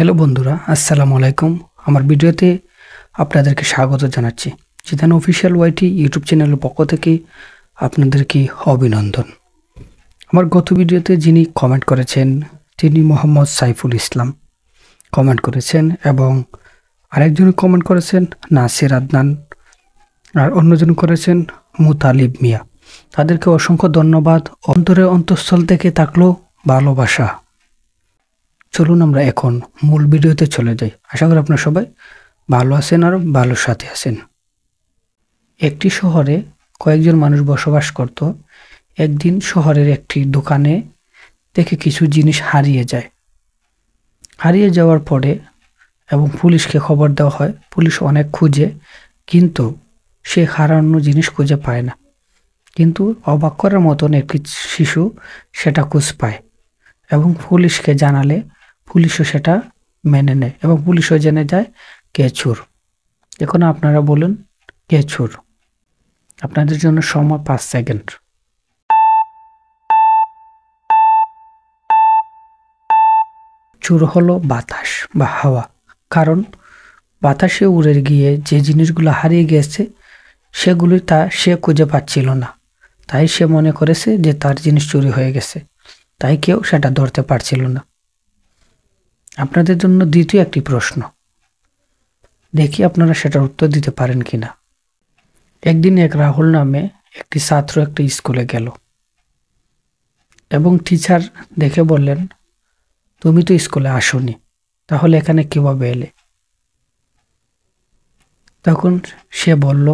Hello বন্ধুরা, আসসালামু আলাইকুম। আমার ভিডিওতে আপনাদেরকে স্বাগত জানাচ্ছি। জিদান অফিসিয়াল ওয়াইটি ইউটিউব চ্যানেলের পক্ষ থেকে আপনাদেরকে অভিনন্দন। আমার গত ভিডিওতে যিনি কমেন্ট করেছেন তিনি মোহাম্মদ সাইফুল ইসলাম কমেন্ট করেছেন, এবং আরেকজন কমেন্ট করেছেন নাসির আদনান, আর অন্যজন করেছেন মুতালিব মিয়া। তাদেরকে অসংখ্য ধন্যবাদ। অন্তরের অন্তঃস্থল থেকে থাকলো ভালোবাসা। চলুন আমরা এখন মূল ভিডিওতে চলে যাই। আশা করি আপনারা সবাই ভালো আছেন আর ভালো সাথে আছেন। একটি শহরে কয়েকজন মানুষ বসবাস করত। একদিন শহরের একটি দোকানে থেকে কিছু জিনিস হারিয়ে যায়। হারিয়ে যাওয়ার পরে এবং পুলিশকে খবর দেওয়া হয়। পুলিশ অনেক খুঁজে, কিন্তু সে হারানো জিনিস খুঁজে পায় না। কিন্তু অবাক করার মতন একটি শিশু সেটা খুঁজ পায় এবং পুলিশকে জানালে পুলিশও সেটা মেনে নেয় এবং পুলিশও জেনে যায় কে চোর। এখন আপনারা বলুন কে চোর? আপনাদের জন্য সময় 5 সেকেন্ড। চোর হলো বাতাস বা হাওয়া, কারণ বাতাসে উড়ে গিয়ে যে জিনিসগুলো হারিয়ে গিয়েছে সেগুলি সে খুঁজে পাচ্ছিল না, তাই সে মনে করেছে যে তার জিনিস চুরি হয়ে গেছে, তাই কেউ সেটা ধরতে পারছিল না। আপনাদের জন্য দ্বিতীয় একটি প্রশ্ন, দেখি আপনারা সেটার উত্তর দিতে পারেন কিনা। একদিন এক রাহুল নামে একটি ছাত্র একটি স্কুলে গেল এবং টিচার দেখে বললেন, তুমি তো স্কুলে আসোনি, তাহলে এখানে কিভাবে এলে? তখন সে বলল,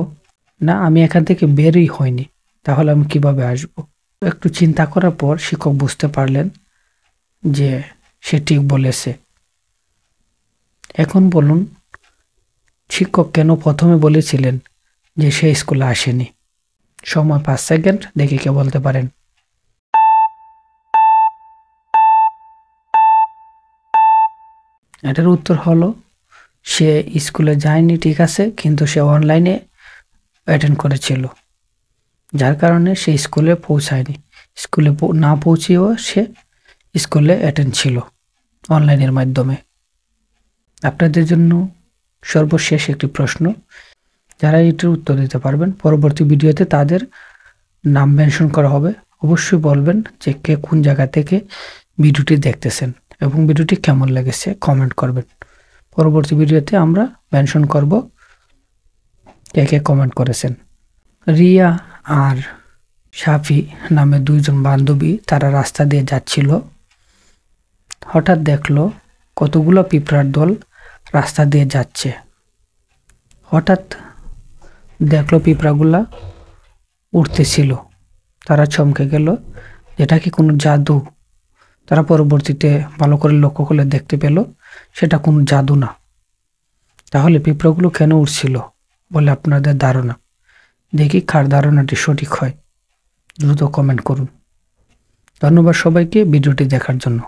না, আমি এখান থেকে বেরই হইনি, তাহলে আমি কিভাবে আসব? একটু চিন্তা করার পর শিক্ষক বুঝতে পারলেন যে সে ঠিক বলেছে। এখন বলুন, শিক্ষক কেন প্রথমে বলেছিলেন যে সে স্কুলে আসেনি? সময় 5 সেকেন্ড, দেখি কে বলতে পারেন। এটার উত্তর হলো, সে স্কুলে যায়নি ঠিক আছে, কিন্তু সে অনলাইনে অ্যাটেন্ড করেছিল, যার কারণে সে স্কুলে পৌঁছায়নি। স্কুলে না পৌঁছেও সে স্কুলে অ্যাটেন্ড ছিল অনলাইনের মাধ্যমে। আপনাদের জন্য সর্বশেষ একটি প্রশ্ন, যারা এটির উত্তর দিতে পারবেন পরবর্তী ভিডিওতে তাদের নাম মেনশন করা হবে। অবশ্যই বলবেন যে কে কোন জায়গা থেকে ভিডিওটি দেখতেছেন এবং ভিডিওটি কেমন লেগেছে কমেন্ট করবেন। পরবর্তী ভিডিওতে আমরা মেনশন করব কে কে কমেন্ট করেছেন। রিয়া আর সাফি নামে দুইজন বান্ধবী, তারা রাস্তা দিয়ে যাচ্ছিল। হঠাৎ দেখলো কতগুলো পিঁপড়ার দল রাস্তা দিয়ে যাচ্ছে। হঠাৎ দেখলো পিঁপড়াগুলা উঠতেছিল। তারা চমকে গেল, যেটা কি কোনো জাদু? তারা পরবর্তীতে ভালো করে লক্ষ্য করলে দেখতে পেল সেটা কোনো জাদু না। তাহলে পিঁপড়াগুলো কেন উঠছিল বলে আপনাদের ধারণা? দেখি কার ধারণাটি সঠিক হয়, দ্রুত কমেন্ট করুন। ধন্যবাদ সবাইকে ভিডিওটি দেখার জন্য।